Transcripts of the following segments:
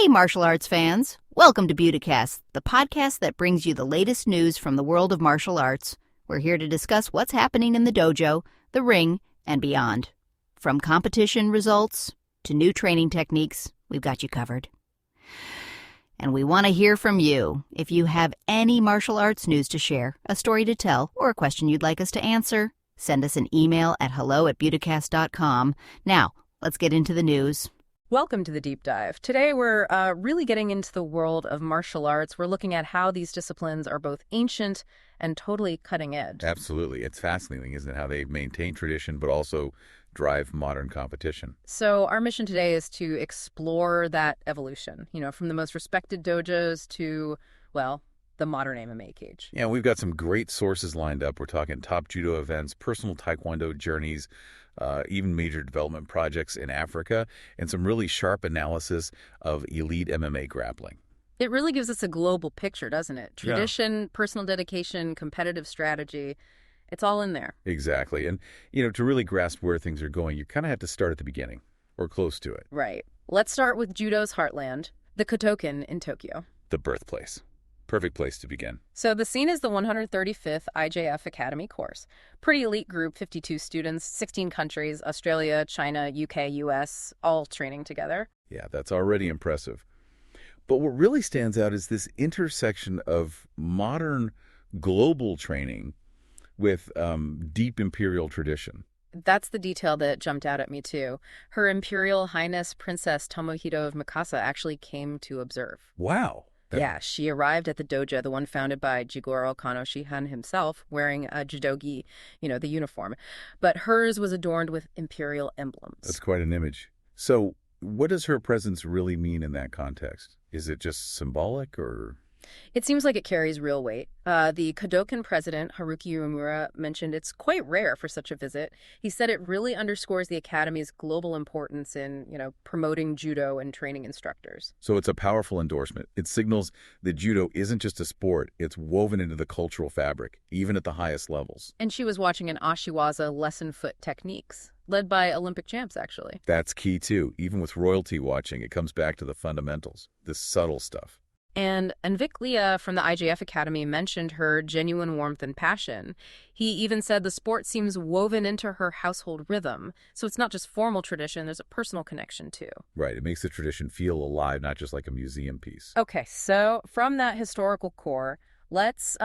Hey, martial arts fans. Welcome to Beauticast, the podcast that brings you the latest news from the world of martial arts. We're here to discuss what's happening in the dojo, the ring, and beyond. From competition results to new training techniques, we've got you covered. And we want to hear from you. If you have any martial arts news to share, a story to tell, or a question you'd like us to answer, send us an email at hello@beauticast.com. Now, let's get into the news. Welcome to the Deep Dive. Today we're really getting into the world of martial arts. We're looking at how these disciplines are both ancient and totally cutting edge. Absolutely. It's fascinating, isn't it, how they maintain tradition but also drive modern competition. So our mission today is to explore that evolution, from the most respected dojos to, well, the modern MMA cage. Yeah, we've got some great sources lined up. We're talking top judo events, personal taekwondo journeys, even major development projects in Africa, and some really sharp analysis of elite MMA grappling. It really gives us a global picture, doesn't it? Tradition, personal dedication, competitive strategy. It's all in there. Exactly. And, to really grasp where things are going, you kind of have to start at the beginning or close to it. Right. Let's start with judo's heartland, the Kodokan in Tokyo. The birthplace. Perfect place to begin. So the scene is the 135th IJF Academy course. Pretty elite group, 52 students, 16 countries, Australia, China, UK, US, all training together. Yeah, that's already impressive. But what really stands out is this intersection of modern global training with deep imperial tradition. That's the detail that jumped out at me, too. Her Imperial Highness Princess Tomohiro of Mikasa actually came to observe. Wow. Yeah, she arrived at the dojo, the one founded by Jigoro Kano Shihan himself, wearing a judogi, the uniform. But hers was adorned with imperial emblems. That's quite an image. So what does her presence really mean in that context? Is it just symbolic or...? It seems like it carries real weight. The Kodokan president, Haruki Uemura, mentioned it's quite rare for such a visit. He said it really underscores the Academy's global importance in, promoting judo and training instructors. So it's a powerful endorsement. It signals that judo isn't just a sport. It's woven into the cultural fabric, even at the highest levels. And she was watching an Ashiwaza lesson foot techniques, led by Olympic champs, actually. That's key, too. Even with royalty watching, it comes back to the fundamentals, this subtle stuff. And Vic Leah from the IJF Academy mentioned her genuine warmth and passion. He even said the sport seems woven into her household rhythm. So it's not just formal tradition, there's a personal connection too. Right, it makes the tradition feel alive, not just like a museum piece. Okay, so from that historical core, let's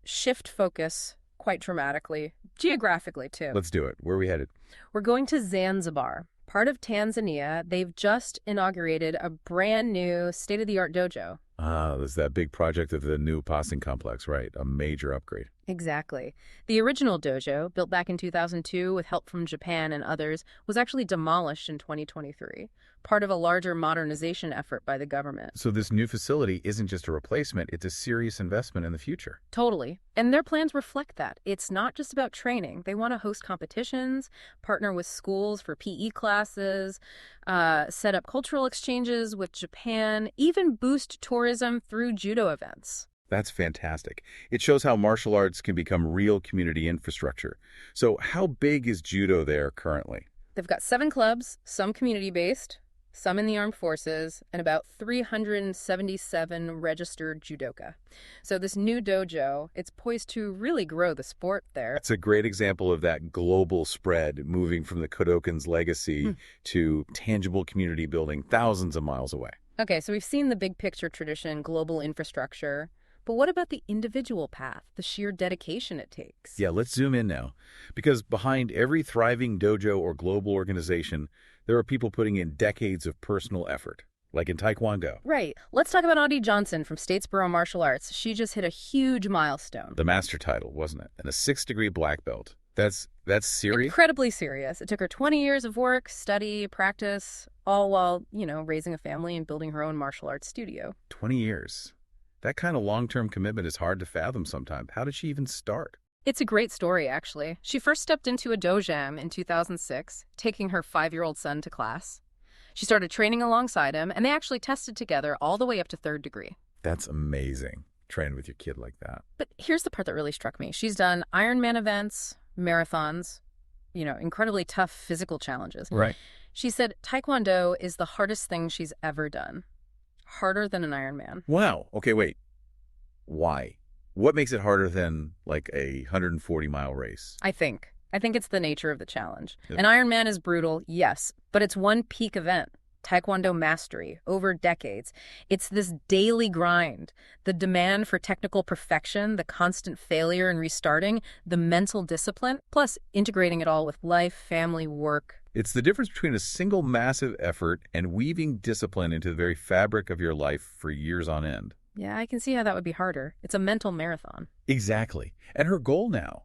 shift focus quite dramatically, geographically too. Let's do it. Where are we headed? We're going to Zanzibar. Part of Tanzania. They've just inaugurated a brand new state-of-the-art dojo. There's that big project of the new passing complex, right? A major upgrade. Exactly. The original dojo, built back in 2002 with help from Japan and others, was actually demolished in 2023, part of a larger modernization effort by the government. So this new facility isn't just a replacement, it's a serious investment in the future. Totally. And their plans reflect that. It's not just about training. They want to host competitions, partner with schools for PE classes, set up cultural exchanges with Japan, even boost tourism through judo events. That's fantastic. It shows how martial arts can become real community infrastructure. So how big is judo there currently? They've got 7 clubs, some community-based, some in the armed forces, and about 377 registered judoka. So this new dojo, it's poised to really grow the sport there. It's a great example of that global spread, moving from the Kodokan's legacy to tangible community building thousands of miles away. Okay, so we've seen the big picture tradition, global infrastructure. But what about the individual path, the sheer dedication it takes? Yeah, let's zoom in now. Because behind every thriving dojo or global organization, there are people putting in decades of personal effort, like in Taekwondo. Right. Let's talk about Audie Johnson from Statesboro Martial Arts. She just hit a huge milestone. The master title, wasn't it? And a 6th-degree black belt. That's serious? Incredibly serious. It took her 20 years of work, study, practice, all while, raising a family and building her own martial arts studio. 20 years. That kind of long-term commitment is hard to fathom sometimes. How did she even start? It's a great story, actually. She first stepped into a dojam in 2006, taking her 5-year-old son to class. She started training alongside him, and they actually tested together all the way up to 3rd degree. That's amazing, training with your kid like that. But here's the part that really struck me. She's done Ironman events, marathons, incredibly tough physical challenges. Right. She said Taekwondo is the hardest thing she's ever done. Harder than an Ironman. Wow. Okay, wait. Why? What makes it harder than like a 140-mile race? I think. I think it's the nature of the challenge. Yep. An Ironman is brutal, yes, but it's one peak event. Taekwondo mastery over decades. It's this daily grind, the demand for technical perfection, the constant failure and restarting, the mental discipline, plus integrating it all with life, family, work. It's the difference between a single massive effort and weaving discipline into the very fabric of your life for years on end. Yeah, I can see how that would be harder. It's a mental marathon. Exactly. And her goal now,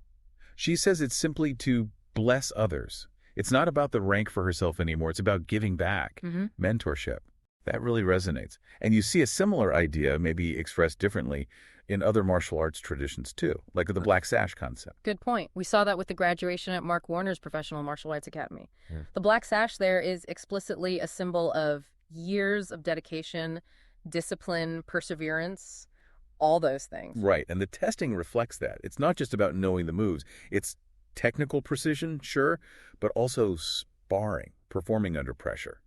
she says it's simply to bless others. It's not about the rank for herself anymore. It's about giving back, mentorship. That really resonates. And you see a similar idea, maybe expressed differently, in other martial arts traditions too, like the Black Sash concept. Good point. We saw that with the graduation at Mark Warner's Professional Martial Arts Academy. The Black Sash there is explicitly a symbol of years of dedication, discipline, perseverance, all those things. Right, and the testing reflects that. It's not just about knowing the moves. It's technical precision, sure, but also sparring, performing under pressure,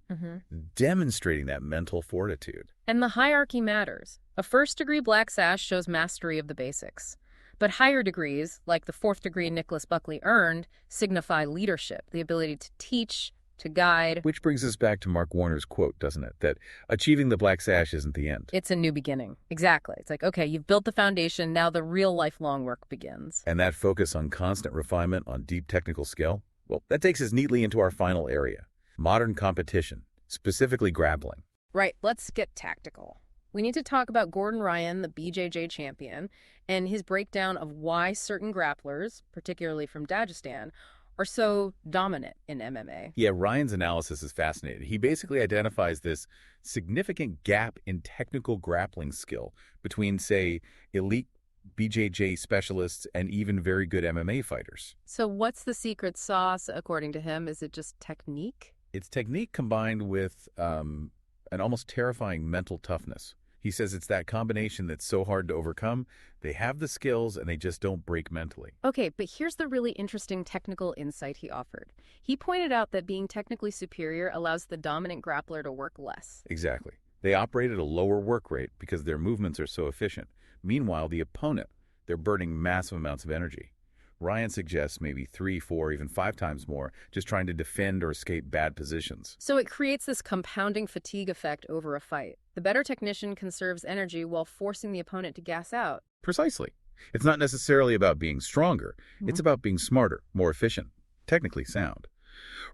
demonstrating that mental fortitude. And the hierarchy matters. A first-degree Black Sash shows mastery of the basics. But higher degrees, like the fourth degree Nicholas Buckley earned, signify leadership, the ability to teach, to guide. Which brings us back to Mark Warner's quote, doesn't it? That achieving the Black Sash isn't the end. It's a new beginning. Exactly. It's like, okay, you've built the foundation, now the real lifelong work begins. And that focus on constant refinement, on deep technical skill, well, that takes us neatly into our final area, modern competition, specifically grappling. Right, let's get tactical. We need to talk about Gordon Ryan, the BJJ champion, and his breakdown of why certain grapplers, particularly from Dagestan, are so dominant in MMA. Yeah, Ryan's analysis is fascinating. He basically identifies this significant gap in technical grappling skill between, say, elite BJJ specialists and even very good MMA fighters. So what's the secret sauce, according to him? Is it just technique? It's technique combined with an almost terrifying mental toughness. He says it's that combination that's so hard to overcome. They have the skills and they just don't break mentally. Okay, but here's the really interesting technical insight he offered. He pointed out that being technically superior allows the dominant grappler to work less. Exactly. They operate at a lower work rate because their movements are so efficient. Meanwhile, the opponent, they're burning massive amounts of energy. Ryan suggests maybe 3, 4, even 5 times more, just trying to defend or escape bad positions. So it creates this compounding fatigue effect over a fight. The better technician conserves energy while forcing the opponent to gas out. Precisely. It's not necessarily about being stronger. It's about being smarter, more efficient, technically sound.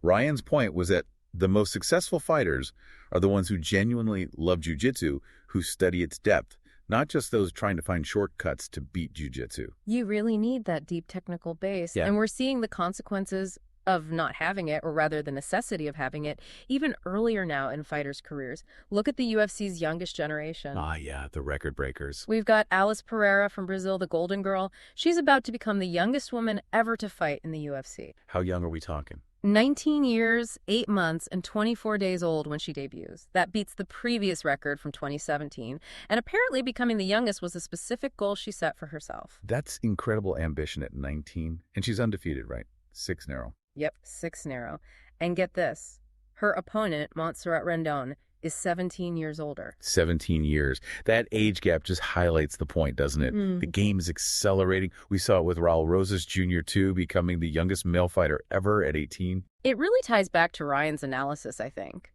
Ryan's point was that the most successful fighters are the ones who genuinely love jiu-jitsu, who study its depth, not just those trying to find shortcuts to beat jiu-jitsu. You really need that deep technical base. Yeah. And we're seeing the consequences of not having it, or rather the necessity of having it, even earlier now in fighters' careers. Look at the UFC's youngest generation. Ah, yeah, the record breakers. We've got Alice Pereira from Brazil, the Golden Girl. She's about to become the youngest woman ever to fight in the UFC. How young are we talking? 19 years, 8 months, and 24 days old when she debuts. That beats the previous record from 2017. And apparently becoming the youngest was a specific goal she set for herself. That's incredible ambition at 19. And she's undefeated, right? 6-0. Yep, 6-0. And get this. Her opponent, Montserrat Rendon, is 17 years older. 17 years. That age gap just highlights the point, doesn't it? The game is accelerating. We saw it with Raul Rosas Jr., too, becoming the youngest male fighter ever at 18. It really ties back to Ryan's analysis, I think.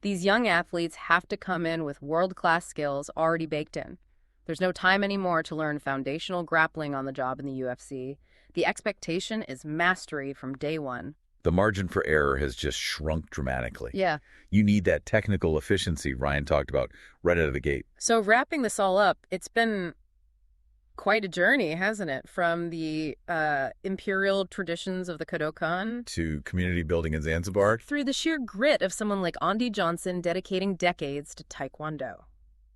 These young athletes have to come in with world-class skills already baked in. There's no time anymore to learn foundational grappling on the job in the UFC. The expectation is mastery from day one. The margin for error has just shrunk dramatically. Yeah. You need that technical efficiency Ryan talked about right out of the gate. So wrapping this all up, it's been quite a journey, hasn't it? From the imperial traditions of the Kodokan To community building in Zanzibar. through the sheer grit of someone like Andy Johnson dedicating decades to Taekwondo.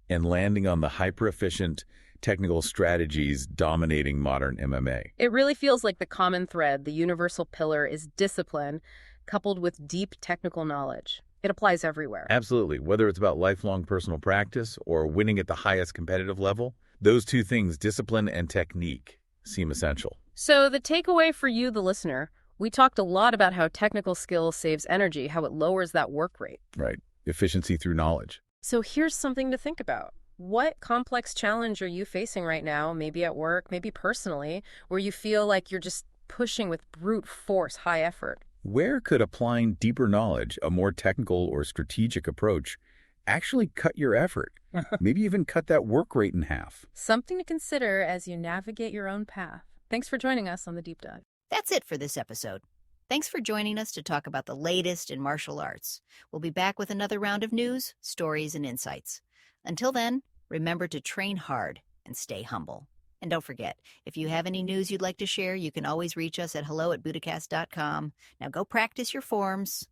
And landing on the hyper-efficient technical strategies dominating modern MMA. It really feels like the common thread, the universal pillar, is discipline coupled with deep technical knowledge. It applies everywhere. Absolutely. Whether it's about lifelong personal practice or winning at the highest competitive level, those two things, discipline and technique, seem essential. So the takeaway for you, the listener, we talked a lot about how technical skill saves energy, how it lowers that work rate. Right. Efficiency through knowledge. So here's something to think about. What complex challenge are you facing right now, maybe at work, maybe personally, where you feel like you're just pushing with brute force, high effort? Where could applying deeper knowledge, a more technical or strategic approach, actually cut your effort? Maybe even cut that work rate in half. Something to consider as you navigate your own path. Thanks for joining us on the Deep Dive. That's it for this episode. Thanks for joining us to talk about the latest in martial arts. We'll be back with another round of news, stories, and insights. Until then, remember to train hard and stay humble. And don't forget, if you have any news you'd like to share, you can always reach us at hello@budacast.com. Now go practice your forms.